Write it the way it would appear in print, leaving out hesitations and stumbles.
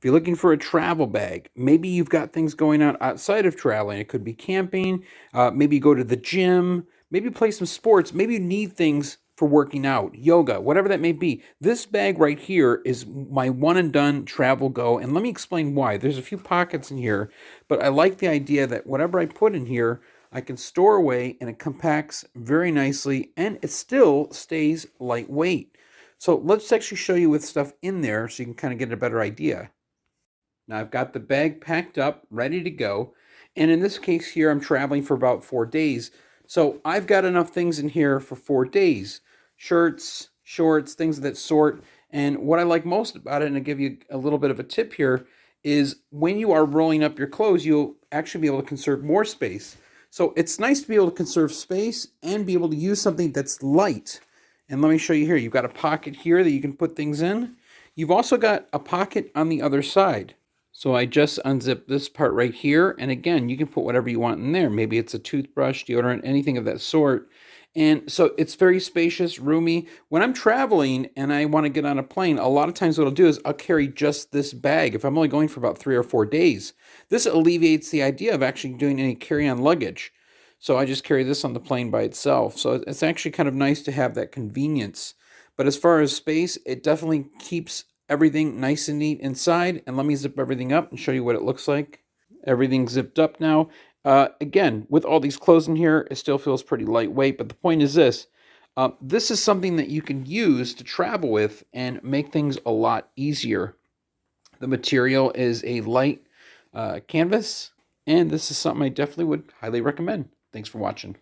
If you're looking for a travel bag, maybe you've got things going on outside of traveling. It could be camping, maybe you go to the gym, maybe play some sports, maybe you need things for working out, yoga, whatever that may be. This bag right here is my one and done travel go. And let me explain why. There's a few pockets in here, but I like the idea that whatever I put in here, I can store away and it compacts very nicely and it still stays lightweight. So let's actually show you with stuff in there so you can kind of get a better idea. Now I've got the bag packed up, ready to go. And in this case here, I'm traveling for about 4 days. So I've got enough things in here for 4 days. Shirts, shorts, things of that sort. And what I like most about it, and I'll give you a little bit of a tip here, is when you are rolling up your clothes, you'll actually be able to conserve more space. So it's nice to be able to conserve space and be able to use something that's light. And let me show you here. You've got a pocket here that you can put things in. You've also got a pocket on the other side. So I just unzip this part right here. And again, you can put whatever you want in there. Maybe it's a toothbrush, deodorant, anything of that sort. And so it's very spacious, roomy. When I'm traveling and I want to get on a plane, a lot of times what I'll do is I'll carry just this bag if I'm only going for about 3 or 4 days. This alleviates the idea of actually doing any carry-on luggage. So I just carry this on the plane by itself. So it's actually kind of nice to have that convenience. But as far as space, it definitely keeps everything nice and neat inside. And let me zip everything up and show you what it looks like. Everything's zipped up now. Again, with all these clothes in here, it still feels pretty lightweight. But the point is this. This is something that you can use to travel with and make things a lot easier. The material is a light canvas. And this is something I definitely would highly recommend. Thanks for watching.